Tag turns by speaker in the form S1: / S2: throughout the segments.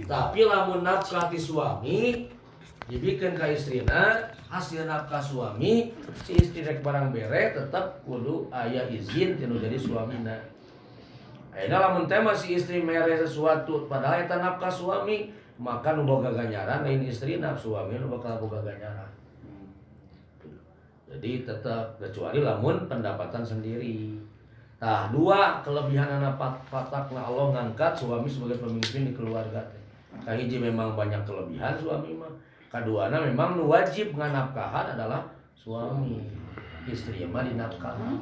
S1: Tapi lamun nafkah ti suami dibikin ka istrina, hasil nafkah suami, si istri rek barang bere tetap kudu aya izin tinu jadi suamina. Ayeuna lamun teh si istri mere sesuatu padahal eta nafkah suami, maka nu boga ganjaran lain istrina, suami nu bakal boga ganjaran. Jadi tetap kecuali lamun pendapatan sendiri. Nah, dua kelebihan anak patakna Allah ngangkat suami sebagai pemimpin di keluarga. Kahiji memang banyak kelebihan suami mah. Kaduana memang nu wajib nganafkahan adalah suami. Istri mah dinafkahan.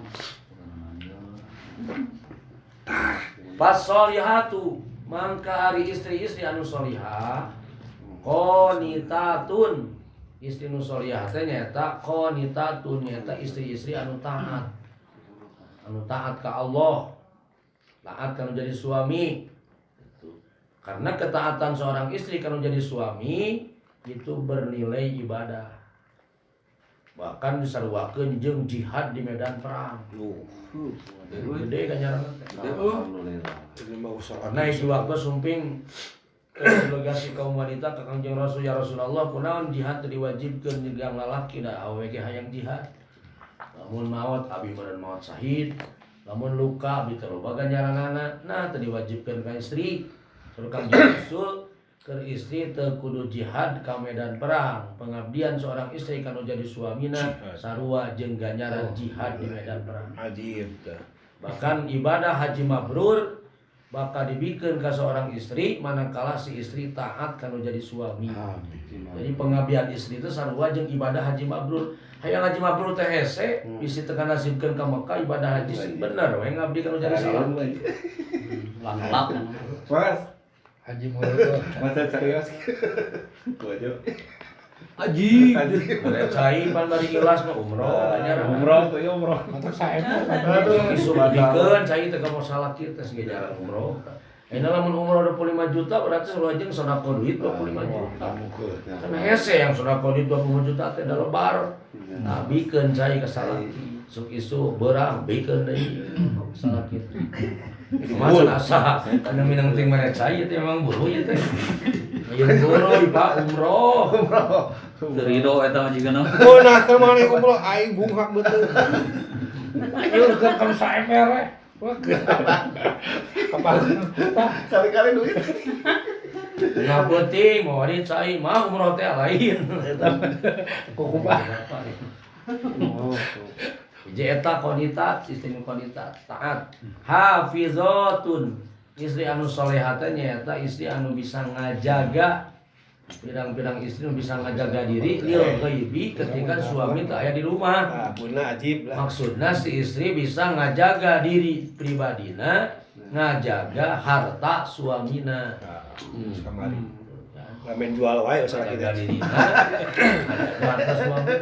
S1: Pas solihatu mangka ari istri-istri anu solihah qonitatun. Istri nu solihah teh nyaeta qonitatun, nyaeta istri-istri anu taat. Anu taat ke Allah, taat kalau jadi suami. Karena ketaatan seorang istri kalau jadi suami itu bernilai ibadah. Bahkan disaruakeun jeung jihad di medan perang. Gede kan nyaran. Karena itu waktu sumping delegasi kaum wanita ke Kanjeng Rasul, ya Rasulullah, kunaon jihad teu diwajibkeun jeung lalaki da awewe ge hayang jihad. Lamun maut abi meureun maut syahid, lamun luka abi teu loba ganjaranana. Nah, teu diwajibkeun ka istri. Saur Kanjeng Rasul keur istri teu kudu jihad ka medan perang. Pengabdian seorang istri kanu jadi suamina sarua jeung ganjaran jihad di medan perang.
S2: Ajib teh.
S1: Bahkan ibadah haji mabrur bakal dibikeun ka seorang istri manakala si istri taat kanu jadi suami. Jadi pengabdian istri itu sarua jeung ibadah haji mabrur. Hayang haji mabrur teh hese bisi teu kanasibkeun ka Mekah ibadah haji sing bener we ngabdi kanu jadi salam.
S3: Langlap.
S2: Mas,
S4: Haji Mabrur.
S2: masa serius. Kuajo.
S3: Haji.
S1: Bare cai pan bari ikhlas mah umroh ganjaran.
S2: Umroh tuh ya umroh.
S4: Atau saya
S1: Isu dikeun cai teh ka masalah kieu teh ganjaran umroh. Ayeuna lamun umroh 25 juta berarti sarua jeung sedekah duit 25 juta. Kan hese yang sedekah duit 20 juta teh da lebar. Nah, bikeun cai ka salaki. Sok isu beurang bikeun deui salaki. Masa asa anu minang ting mere cai teh emang buru ieu teh. Ayeuna buru Pak umroh.
S3: Teu ridho eta mah jigana.
S4: Oh, nah kemana kumpul aing bunghak betul. Ayo ke kan saemer we.
S2: Kali-kali duit.
S1: Nggak penting mau hari cai mah umroh teh lain. Eta
S4: Kukumpah.
S1: Jadi eta qonitat, istri qonitat, taat. Hafizatun, istri anu salehah teh nyaeta istri anu bisa ngajaga pirang-pirang istri anu bisa ngajaga diri lil ghaibi ketika suami teu aya di rumah.
S2: Ah, punna ajib lah.
S1: Maksudna si istri bisa ngajaga diri pribadina, ngajaga harta suamina.
S2: Kamari. Lamen jual wae usaha
S1: Jaga
S2: kita.
S1: diri harta suami.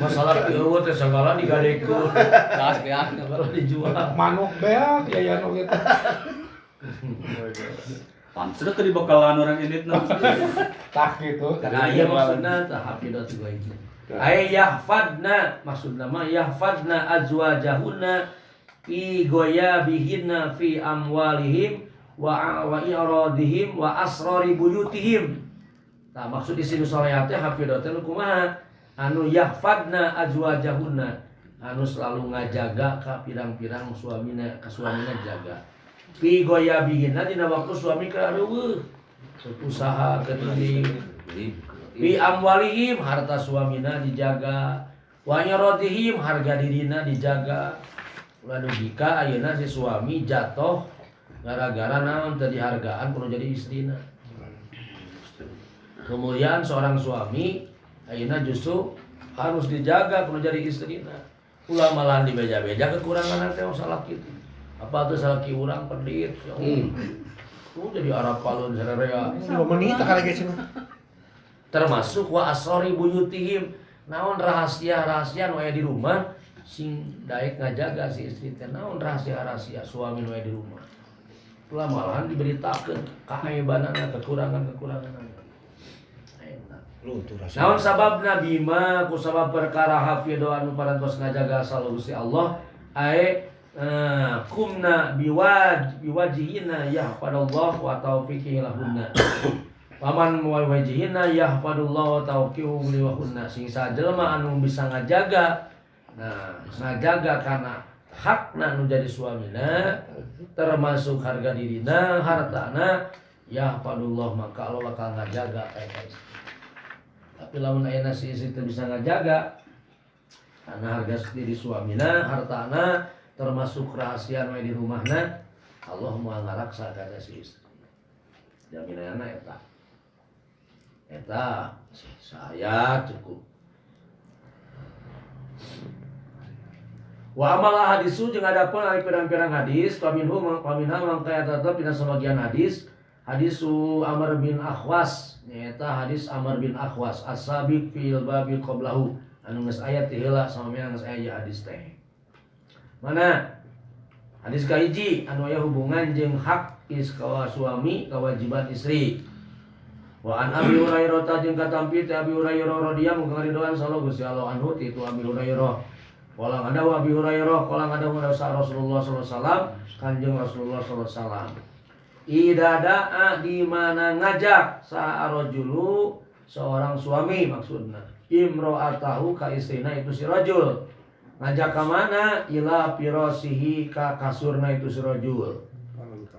S1: Masalah kieu teh segala digadekeun.
S3: Gas beak.
S1: Kalau dijual.
S4: Manuk beak ya nu gitu.
S3: Pantes teu dibekalan orang editna.
S4: Tah gitu.
S1: Nah, iya maksudna tah hafidatu ghaib. Ay yahfadna maksudna mah yahfadna azwajahunna fi ghayabihinna fi amwalihim wa i'radihim wa asrari buyutihim. Nah, maksud di sini salehah teh hafidatu kumaha? Anu yahfadna azwajahunna, anu selalu ngajaga ka pirang-pirang suamina, ka suamina jaga. Fi ghayabihinna dina waktu suami kareueuh. Usaha keudi fi amwalihim harta suamina dijaga, wa i'radihim harga dirina dijaga. Lalu jika ayeuna si suami jatuh gara-gara naon teu dihargaan kudu jadi istrina. Kemuliaan seorang suami ayeuna justru harus dijaga kudu jadi istrina. Ulah malah dibeja-beja kekurangan teh salah kitu. Apa tuh salah ki urang pedit. Jadi Arab palun sarerea.
S4: 2 menit tak lagi cenah.
S1: Termasuk wa asrari buyutihim. Naon rahasia-rahasia nu aya di rumah sing daek ngajaga si istri teh. Naon rahasia-rahasia suami nu aya di rumah. Ulah malahan diberitakeun kaaibanana, kekurangan-kekurangan.
S2: Lu tuh rasa.
S1: Naon sababna bima ku sabab perkara hafidho anu parantos ngajaga salusi Allah ae kumna biwajihina yahfadullah wa taufiqi lahunna. Paman wajihina yahfadullah wa tauqihu liwahunna. Sing sajelma anu bisa ngajaga. Nah, ngajaga kana hakna nu jadi suamina termasuk harga dirina, hartana yahfadullah maka Allah bakal ngajaga ka istri. Tapi lamun ayeuna si istri teu bisa ngajaga karena harga diri suamina, hartana termasuk rahasia we di rumahna, Allah moal ngaraksa kana si istri. Jaminanna eta. Eta saya cukup. Wa amalah hadisu jeung adapun ari pirang-pirang hadis paminha mangka eta pina sebagian hadis Amr bin Akhwas nyaeta hadis Amr bin Akhwas as-sabiq fil babi qablahu anu geus aya ti heula samian geus aya hadis teh. Mana? Hadis kahiji anu aya hubungan jeung hak iskawa suami kewajiban istri. Wa an Abi Hurairah jeung katampi ti Abi Hurairah radhiyallahu anhu ridwan sallallahu Gusti Allah anhu ti Abi Hurairah. Qala ngadawu Abi Hurairah qala ngadawu Rasulullah sallallahu alaihi wasallam Kanjeng Rasulullah sallallahu alaihi wasallam. Ida da'a di mana ngajak sa'arajulu seorang suami maksudna imro'atahu ka istrina itu si rajul. Ngajak ke mana? Ila pirosihi ka kasurna itu si rajul.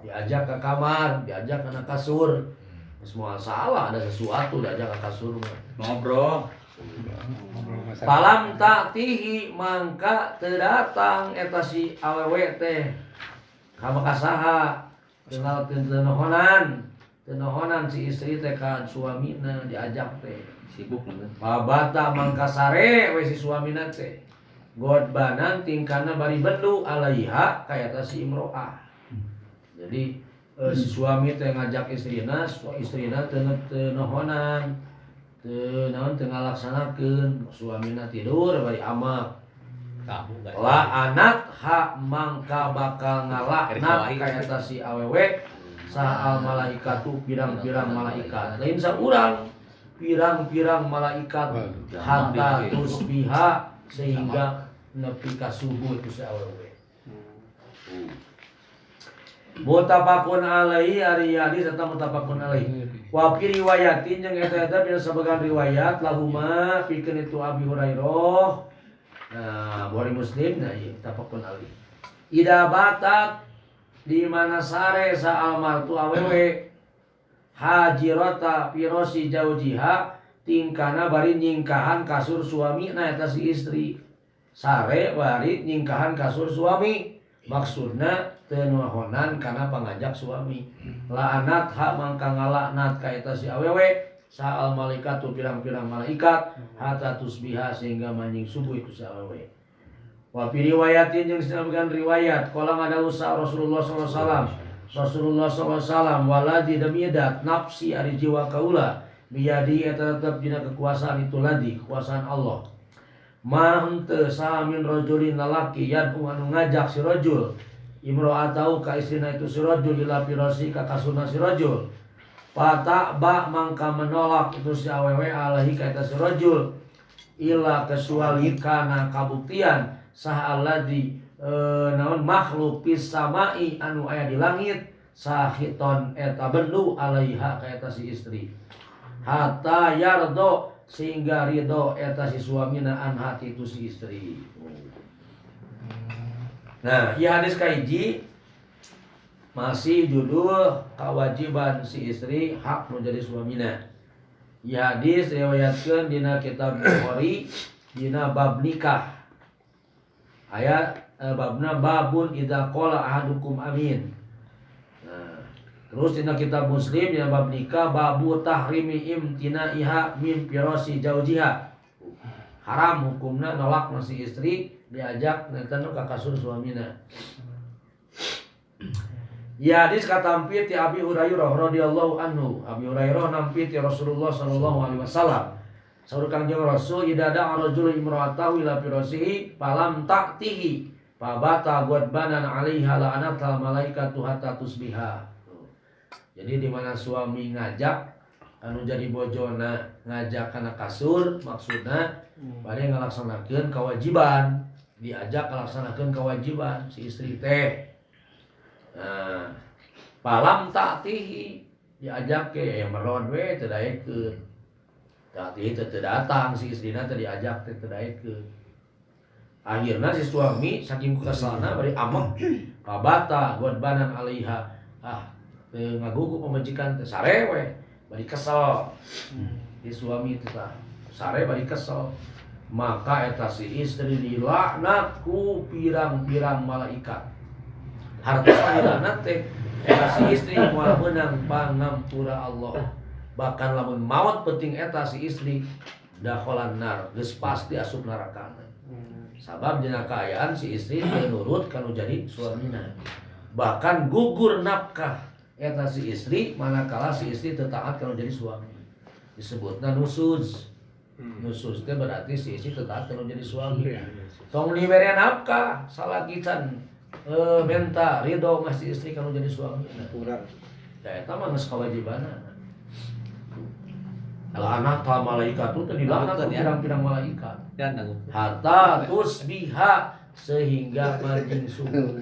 S1: Diajak ke kamar, diajak ke kasur. Semua salah ada sesuatu diajak ke kasur mah.
S3: Ngobrol.
S1: Palam ta'tihi mangka teu datang eta si awewe teh. Ka makasaha kenal tenohonan si istri teh ka suamina diajak teh.
S3: Sibuk nanti.
S1: Babata mangka sare we si suamina teh. Godbanan tingkana bari bendu alaiha kaya ta si imro'ah. Jadi si suami teh ngajak istrina teu nohonan. Teu naon teu ngalaksanakeun, suamina tidur bari amak. La anak hak mangka bakal ngalaknat kaya ta si awewe saal malaikatu pirang-pirang malaikat. Lain saurang pirang-pirang malaikat hatta tusbiha sehingga nepi ka subuh itu si awewe. Mutafaqun alaihi ari hadis eta mutafaqun alaihi. Wa fi riwayatin jeung eta dina sabagan riwayat lahuma pikeun itu Abi Hurairah. Nah, Bukhari Muslim nah ieu mutafaqun alaihi. Ida batat di mana sare sa almartu awewe hajirata pirosi jaujiha tingkana bari nyingkahan kasur suamina eta si istri. Sare bari nyingkahan kasur suami. Maksudna teu nuhonan kana pangajak suami. La'anat hak mangka ngalaknat ka eta si awewe saal malaikatu pirang-pirang malaikat hatta tusbiha sehingga manjing subuh itu si awewe. Wa fi riwayatin jeung sabagian riwayat qala ngadawu sa Rasulullah sallallahu alaihi wasallam. Rasulullah sallallahu alaihi wasallam waladi damidat nafsi ari jiwa kaula biyadi eta tetep dina kekuasaan itu ladi kekuasaan Allah. Ma henteu saha min rajulin lalaki yad'u anu ngajak si rajul imro'atahu ka istrina itu si rajul ila firasi ka kasurna si rajul. Pata ba mangka menolak itu si awewe alaihi ka eta si rajul ila kesuali kana kabuktian saha alladzi naon makhluk pis samai anu aya di langit sahiton eta bendu alaiha ka eta si istri. Hatta yardo sehingga ridho eta si suamina an hati itu si istri. Nah, ieu hadis kahiji masih judul kewajiban si istri hak menjadi suamina. Ieu hadis riwayatkeun dina kitab Bukhari dina bab nikah. Aya babna babun idza qala ahadukum amin. Terus dina kitab Muslim dina bab nikah babu tahrimi imtinaiha min firasi jaujiha. Haram hukumna nolak si istri diajak nenteu ka kasur suamina. Ya hadis katampi ti Abi Hurairah radhiyallahu anhu. Abi Hurairah nampi ti Rasulullah sallallahu alaihi wasallam. Saur Kangjeng Rasul idada arajul imra'atahu ila firasihi falam ta'tihi fabata ghadbanan 'alaiha la'anatal malaikatu hatta tusbiha. Jadi di mana suami ngajak anu jadi bojona ngajak kana kasur maksudna bade ngalaksanakeun kewajiban diajak melaksanakan kewajiban si istri teh. Nah, palam ta'tihi diajak ke meron we teu daekeun. Ta'tihi teu datang si istrina teh diajak teh teu daekeun. Akhirna si suami saking kesalna bari amek kabata godbanan alaiha. Teu ngagugu pamajikan teh sare we bari kesel. Si suami teh sare bari kesel. Maka eta si istri dilaknat ku pirang-pirang malaikat. Hartos dilaknat teh eta si istri moal meunang pangampura Allah. Bahkan lamun maot penting eta si istri dakholan nar, geus pasti asup neraka. Sabab dina kaayaan si istri teu nurut kanu jadi suamina. Bahkan gugur nafkah eta si istri manakala si istri teu taat kanu jadi suami. Disebutna nusuz. Nusuz teh berarti si istri teu taat kanu jadi suami. Tong dibere nafkah salakican minta ridho ngasih istri kanu jadi suami.
S2: Kurang.
S1: Da eta mah geus kawajibanna. Anak tal malaikat itu dilaknat ku pirang-pirang malaikat. Hatta tusbiha sehingga manjing subuh.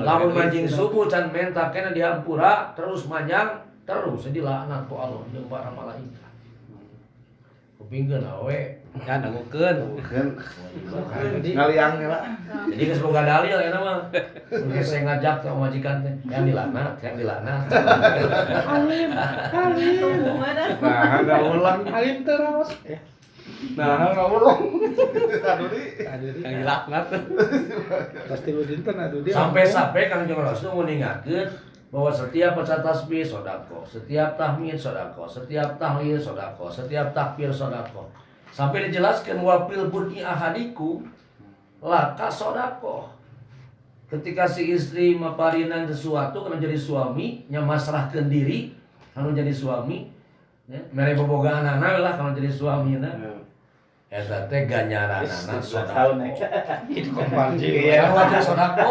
S1: Lamun manjing subuh can menta kena dihampura terus manjang terus dilaknat ku Allah jeung para malaikat. Kupingkeun awe
S3: Kan ngagukeun.
S2: Ngaliang heula.
S1: jadi geus boga dalil eta mah. Geus saya ngajak ka majikan teh yang dilaknat.
S4: Alim. Nah, ada ulang alim terus. Nah, ada ulang.
S3: Yang dilaknat.
S4: Pasti lu dinten atuh dia.
S1: Sampai Kangjeng Rasul mengingatkeun bahwa setiap baca tasbih sodako, setiap tahmid sodako, setiap tahlil sodako, setiap takbir sodako. Sampai dijelaskan wapil bud'i ahadiku laka sodako. Ketika si istri maparinan sesuatu kana jadi suami nya masrahkeun diri kana jadi suami ya mere boboga anana lah kana jadi suamina. Eta teh ganjaranana sodako.
S4: Itu komparji.
S1: Iya, wajah sodako.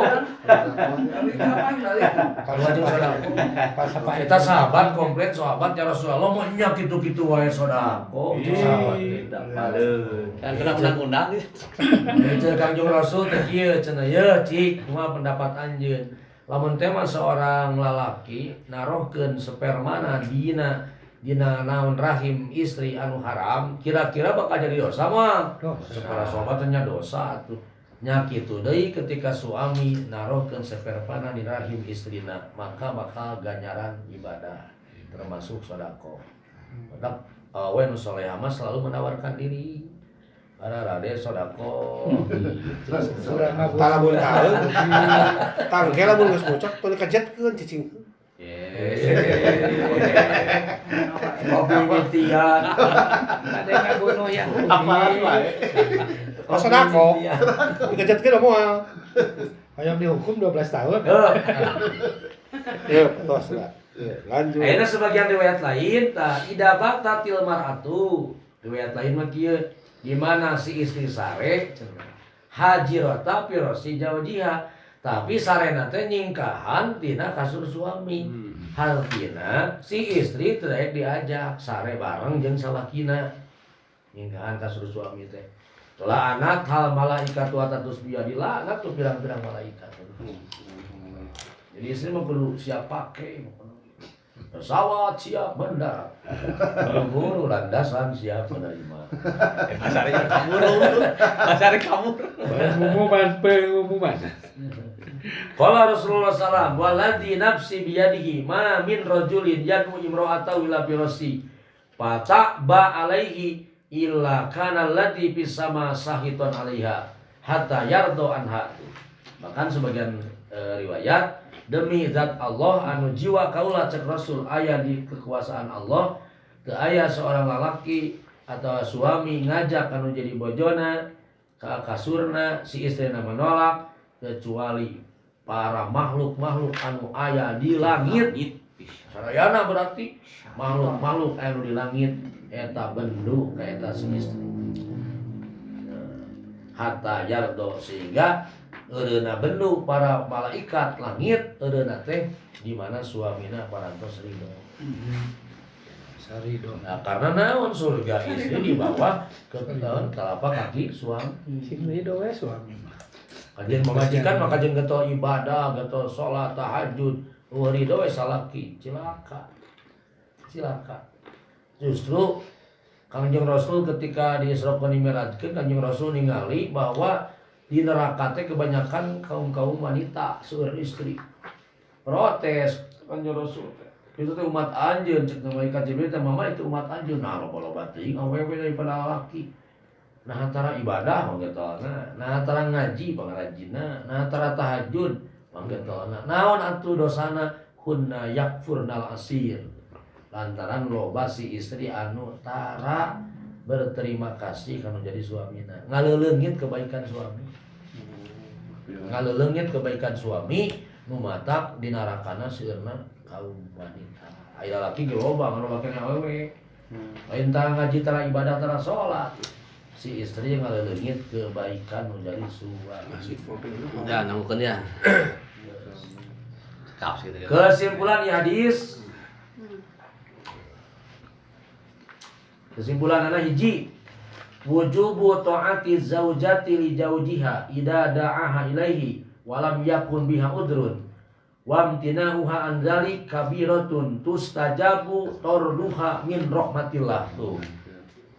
S1: Wajah sodako.
S4: Pas apa
S1: Kita sahabat komplit sahabat ya Rasulullah mau nyak gitu-gitu wae sodako. Itu sahabat.
S3: Kan kena undang-undang.
S1: Itu Kangjeng Rasul teh kieu cenah ye cik kumaha pendapat anjeun. Lamun teh mah seorang lalaki narohkeun spermana dina naon rahim istri anu haram kira-kira bakal jadi dosa mah. Para sahabat nya dosa atuh. Nya kitu deui ketika suami narohkeun spermana di rahim istrina maka bakal ganjaran ibadah termasuk sedekah. Maka awe nu salehah mah selalu menawarkan diri. Para rade sedekah gitu.
S2: Talamun tahu. Tangke lamun geus bocok teu kajetkeun cicing.
S1: Kopi mitian.
S4: ada yang ngabunuh yang
S2: Apaan wae? Oh sodako. Dikejetkeun moal.
S4: Hayang dihukum 12 tahun.
S2: Ya, tos lah. Lanjut.
S1: Ayeuna sebagian riwayat lain tah ida batatil mar'atu. Riwayat lain mah kieu di mana si istri sare cenah. Hajirata pirosi jawjiha. Tapi sarena teh nyingkahan tina kasur suami. Haltina si istri teu daek diajak sare bareng jeung salakina. Nyingkahan kasur suami teh. Telah anak hal malaikat wa tatus biya dilaknat tuh pirang-pirang malaikat. Jadi istri mah kudu siap pake. Pesawat siap mendarat. Guru landasan siap menerima.
S3: Pasarnya kabur.
S4: Pengumuman.
S1: Qala Rasulullah sallallahu waladzi nafsi biyadihi ma min rajulin yad'u imra'atahu ila firasi fata'ba alaihi illa kana alladzi fis sama sahiton 'alaiha hatta yardo anha. Bahkan sebagian riwayat demi zat Allah anu jiwa kaula cek Rasul aya di kekuasaan Allah teu aya seorang lalaki atau suami ngajak anu jadi bojona ka kasurna si istrina menolak kecuali para makhluk-makhluk anu aya di langit. Sarayana berarti makhluk-makhluk anu di langit eta bendu ka eta si istri. Hatta yardo sehingga eureuna bendu para malaikat langit eureuna teh di mana suamina parantos ridho.
S4: Sarido.
S1: Nah, karena naon surga istri di bawah telapak kaki suami.
S4: Si Ridho we suami mah.
S1: Kajian mengajikan maka kajian geto ibadah, geto sholat, tahajud, ridho we salaki, cilaka. Justru Kanjeng Rasul ketika di Isra wa Mi'rajkeun Kanjeng Rasul ningali bahwa di neraka teh kebanyakan kaum-kaum wanita seueur istri. Protes Kanjeng Rasul teh. Itu teh umat anjeun cek malaikat Jibril teh mama itu umat anjeun nah loba-loba teuing awewe daripada laki. Nah antara ibadah manggetolna, nah antara ngaji pangrajinna, nah antara tahajud manggetolna. Naon atuh dosana hunna yakfurnal asir. Lantaran loba si istri anu tara berterima kasih kana jadi suamina. Ngaleuleungit kebaikan suami. Ngaleuleungit kebaikan suami nu matak di narakana seueurna kaum wanita. Aya lalaki ge loba anu make awewe. Lain tara ngaji, tara ibadah, tara salat. Si istri yang ngaleuleungit kebaikan nu jadi suami.
S3: Ya, nanggukeun ya. Kaps gitu ya.
S1: Kesimpulan di hadis. Kesimpulan anak hiji. Wujubu ta'ati zaujati li zaujiha idza da'aha ilaihi walam yakun biha udrun. Wamtina'uha an dzalik kabiratun tustajabu tarduha min rahmatillah. Tuh.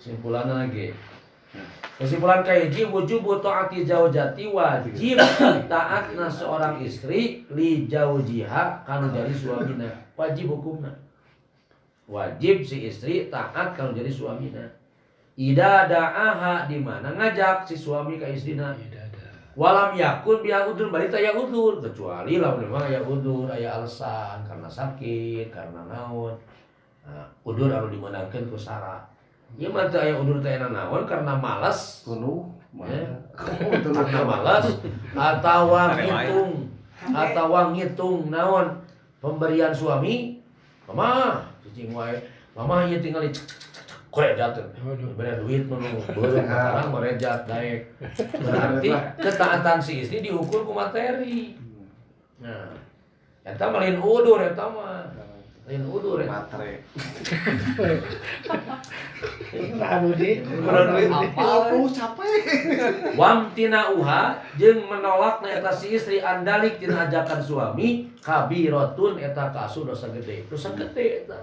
S1: Kesimpulan lagi. Kesimpulan kahiji wujubu ta'ati zaujati wajib taatna seorang istri li zaujiha kana jadi suamina. Wajib hukumna. Wajib si istri taat kalau jadi suamina. Ida da'aha di mana ngajak si suami ke istrina. Walam yakun biha udur bari teh aya udur kecuali lamun memang aya udur, aya alasan karena sakit, karena naon. Nah, udur anu dimenangkeun ku syarat. Ieu mah teu aya udur teh naon karena malas.
S2: Kuno.
S1: Ya. Karena malas atawa ngitung naon pemberian suami. Mama, cicing wae. Mama ieu tinggal korejat. Bere duit nu beureum sekarang merejat daek. Berarti ketaatan si istri diukur ku materi. Nah, eta mah lain udur eta mah. Lain udur eta.
S2: Matre.
S4: Anu di.
S3: Apa?
S2: capek.
S1: Wamtina uha jeung menolakna eta si istri andalik tina ajakan suami kabiratun eta kasu dosa gede. Dosa gede eta.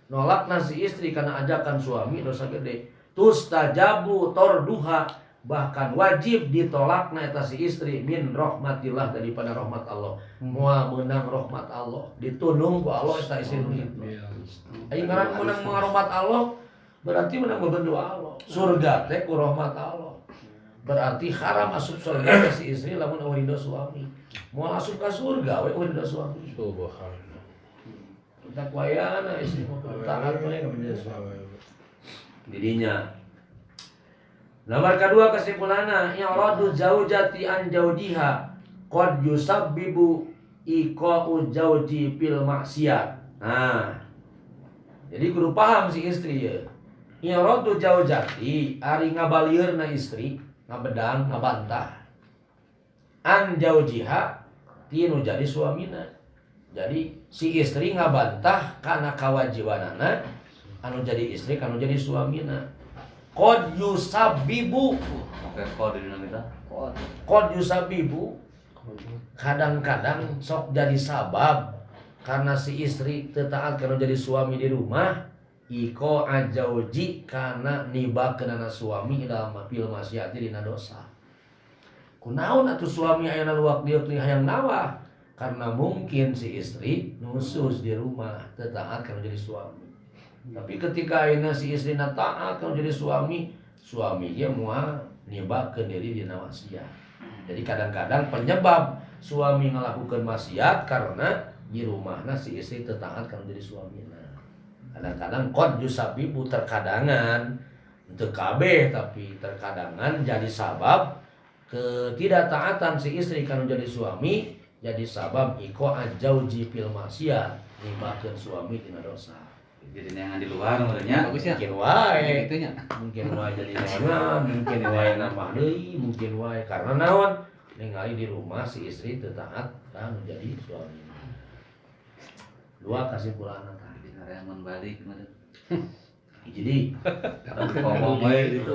S1: Nolakna si istri karena ajakan suami dosa gede. Tustajabu tarduha bahkan wajib ditolakna eta si istri min rahmatillah daripada rahmat Allah. Moal meunang rahmat Allah ditunung ku Allah eta istri nu kitu. Ai ngaran meunang rahmat Allah berarti meunang berdoa Allah. Surga teh ku rahmat Allah. Berarti haram masuk surga si istri lamun eueuh suami. Moal asup ka surga we eueuh suami.
S4: Subhanallah.
S1: Takwayana istri mau taat we ka suami. Didinya. Nomor kedua kesimpulanna i'radu zaujati an jaujiha qad yusabbibu iqa'u zauji fil maksiat. Nah. Jadi kudu paham si istri ya. I'radu zaujati ari ngabaliurna istri, ngabedang, ngabantah. An jaujiha tinu jadi suamina. Jadi si istri ngabantah karena kewajibanana anu jadi istri kanu jadi suamina. Qad yusabibu.
S3: Oke, kode dina kita.
S1: Qad yusabibu. Kadang-kadang sok jadi sabab karena si istri teu taat kanu jadi suami di rumah. Iko ajauji karena nibakeunana suami dalam fil maksiat dina dosa. Kunaon atuh suami ayeuna luak dieu hayang nawah? Karena mungkin si istri nusus di rumah taat kalau jadi suami. Tapi ketika ayeuna si istri taat kalau jadi suami, suami dia moal nibakeun diri dina maksiat. Jadi kadang-kadang penyebab suami ngelakukan maksiat karena di rumahna si istri taat kalau jadi suamina. Kadang-kadang qad yusabibu terkadangan teu kabeh tapi terkadangan jadi sabab ketidaktaatan si istri kalau jadi suami. Jadi sabab iko ajauji fil maksiat nibakeun suami dina dosa.
S3: Jadi yang di luar sebenarnya bagus ya.
S1: Mungkin wae
S3: Itunya.
S1: mungkin wae jadi neangan, mungkin wae nambah deui, mungkin wae karena naon ningali di rumah si istri teu taat kan jadi suami. Dua kesimpulan tadi.
S3: Yang balik kemarin.
S1: Jadi
S3: Ngomong we gitu.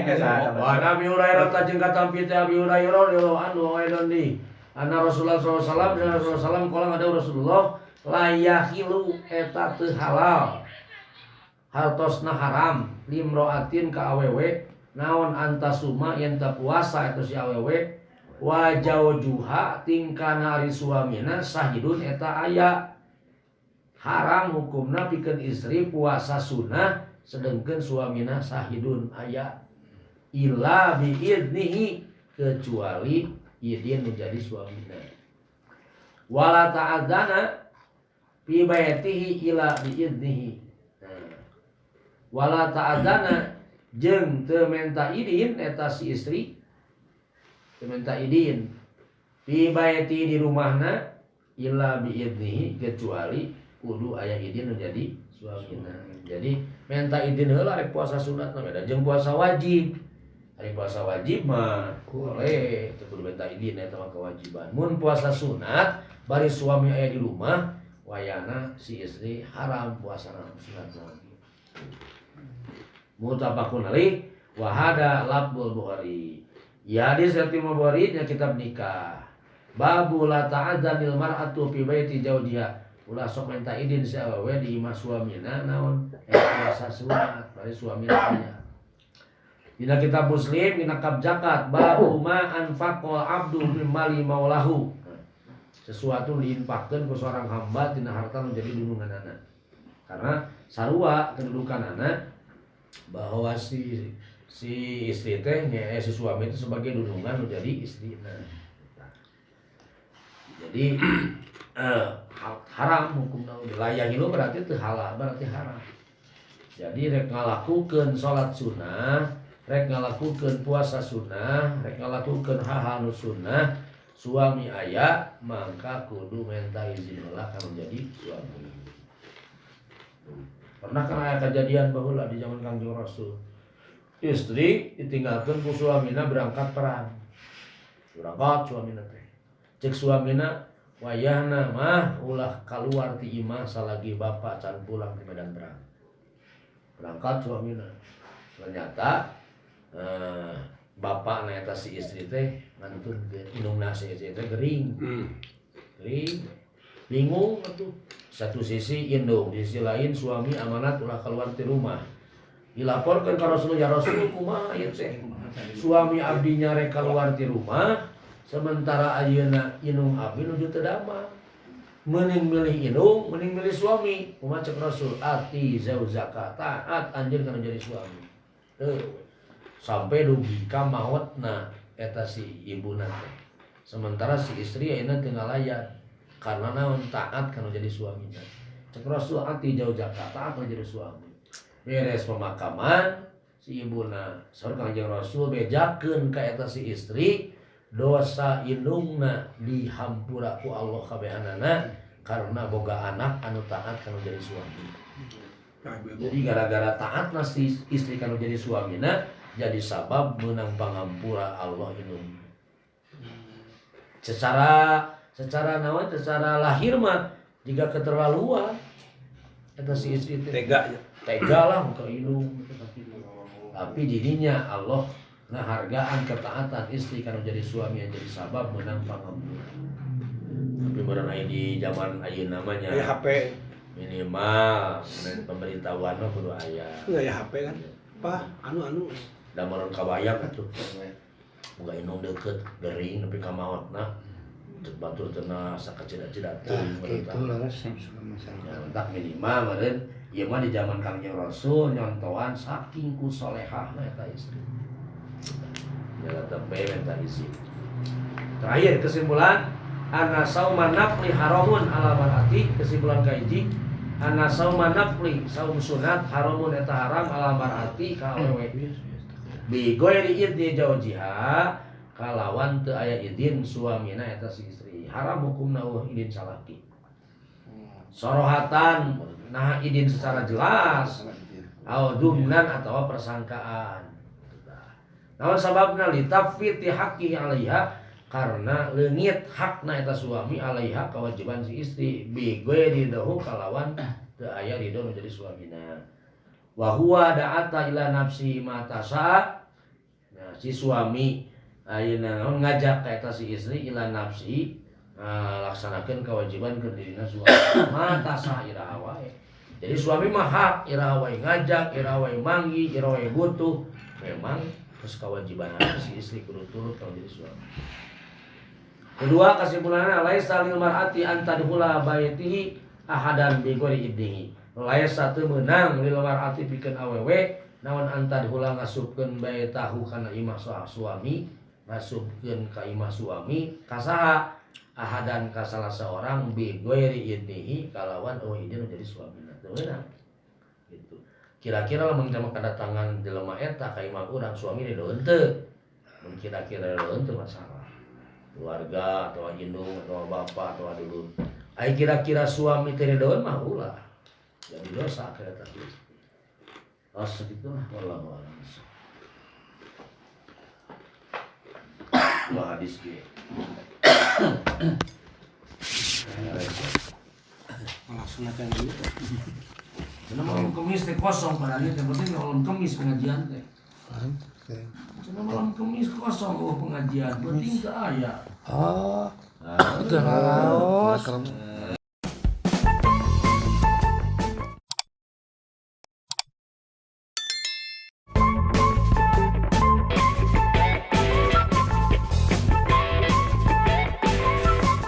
S1: kesana. Wa Nabi Hurairah tajeng katampi teh Abi Hurairah radhiyallahu anhu aidan di anna Rasulullah sallallahu alaihi wasallam qala ada Rasulullah la yahilu eta teu halal hartosna haram limroatin ka awewe naon antasuma yen teu puasa eta si awewe wa jaujuha tingkana ari suamina sahidun eta aya haram hukumna pikeun istri puasa sunnah sedengkeun suamina sahidun aya illa biidnihi kecuali idin menjadi suamina wala ta'adzana fi baitihi illa biidnihi wala ta'adzana jeung teu menta idin eta si istri teu menta idin fi baiti di rumahna illa biidnihi kecuali kudu aya izin menjadi suamina. Jadi minta izin heula rek puasa sunat mah beda jeung puasa wajib. Ari puasa wajib mah boleh teu kudu minta izin eta mah kewajiban. Mun puasa sunat bari suami aya di rumah wayana si istri haram puasana sunat lagi. Mutabaqun alaih wa hada lafzul Bukhari. Ya hadis riwayat Bukhari nya kitab nikah. Babu la ta'adzanil mar'atu fi baiti zawjiha. Ulah sok minta izin si awewe di imah suamina naon puasa sunat bari suamina aya. Dina kitab Muslim dina kitab zakat babu ma anfaqal abdu min mali maulahu. Sesuatu diinfakkeun ku seorang hamba tina harta menjadi dununganana. Karena sarua kedudukanana bahwa si istri teh si suami itu sebagai dunungan menjadi istrina. Jadi haram hukumna layahilu berarti teu halal berarti haram. Jadi rek ngalakukeun salat sunnah, rek ngalakukeun puasa sunnah, rek ngalakukeun hal-hal nu sunnah, suami aya mangka kudu minta izin heula ka menjadi suami. Pernah kan aya kejadian baheula di zaman Kangjeng Rasul. Istri ditinggalkeun ku suamina berangkat perang. Berangkat suamina teh. Cek suamina wayahna mah ulah keluar ti imah salagi bapak can pulang di medan perang. Berangkat suamina. Ternyata bapak na eta si istri teh ngantun indungna si istri teh gering. Gering. Bingung atuh. Satu sisi indung, di sisi lain suami amanat ulah keluar ti rumah. Dilaporkeun ka Rasulullah, ya Rasul kumaha ieu teh? Suami abdinya rek keluar ti rumah. Sementara ayeuna inung abdi nuju teu damang. Mending milih inung, mending milih suami. Kumaha cek Rasul? Ati zauzaka, taat anjeun kana jadi suami. Sampai dugi ka maotna eta si ibuna teh. Sementara si istri ayeuna teu ngalayan karena naon taat kana jadi suaminya. Cek Rasul ati zauzaka, taat kana jadi suami. Beres pemakaman si ibuna saur Kangjeng Rasul bejakeun ka eta si istri dosa indungna dihampura ku Allah kabehanana karena boga anak anu taat kana jadi suami. Jadi gara-gara taatna si istri kana jadi suamina jadi sabab meunang pangampura Allah indung. Secara naon secara lahir mah jika keterlaluan eta si istri tega lah muka indung. Tapi jadinya Allah hargaan ketaatan istri karena jadi suami yang jadi sabab menang pangampura. Tapi barang di zaman ayeuna namanya
S2: ya HP
S1: minimal pemberitahuan mah kudu aya.
S2: Enggak ya HP kan. Pak, anu
S1: da meureun kabayang atuh. Boga indung deukeut gering nepi ka maotna. Cek batur teu na sakacida-cida teuing
S4: Itu laras yang suka masalah.
S1: Ya, entah minimal meureun ieu mah di zaman Kangjeng Rasul nyontohan saking ku salehahna eta istri. Jangan sampai minta izin. Terakhir kesimpulan anna sauma nafli haramun ala mar'ati. Kesimpulan kaiji anna sauma nafli saum sunat haramun eta haram ala mar'ati ka awewe. Bi ghairi idni zawjiha kalawan teu aya izin suamina eta si istri. Haram hukumna izin salaki. Sorohatan nah izin secara jelas au dumnan atau persangkaan. Naon sababna litafiti haqqi 'alaiha karena leungit hakna eta suami 'alaiha kewajiban si istri bi ghairi dahu kalawan teu aya ridho nu jadi suamina. Wa huwa da'ata ila nafsi ma tasa. Nah, si suami ayeuna ngajak ka eta si istri ila nafsi laksanakeun kewajiban keur dirina suami. Ma tasa iraha wae. Jadi suami mah hak iraha wae ngajak, iraha wae manggi, iraha wae butuh. Memang terus kewajiban si istri kudu turut kalau jadi suami. Kedua kesimpulannya laisa lil mar'ati an tadkhula baitihi ahadan bi ghairi idnihi. Laisa teu meunang lil mar'ati pikeun awewe naon an tadkhula ngasupkeun baitahu kana imah suami, ngasupkeun ka imah suami kasaha ahadan ka salah seorang bi ghairi idnihi kalawan izin jadi suamina teu meunang. Gitu. Kira-kira lamun jama kedatangan jelema eta ka imah urang suami ridho henteu. Mun kira-kira ridho henteu masalah. Keluarga atau indung atau bapak atau dulur. Ai kira-kira suami teu ridho mah ulah. Jadi dosa ka eta teh. Oh segitulah wallahu a'lam. Dua hadis ge.
S2: Laksanakan dulu.
S1: Cenah malam Kamis teh kosong pada dia teh penting malam Kamis pengajian teh. Cenah malam Kamis kosong pengajian penting teu aya.
S4: Oh,
S1: Nah,
S4: terus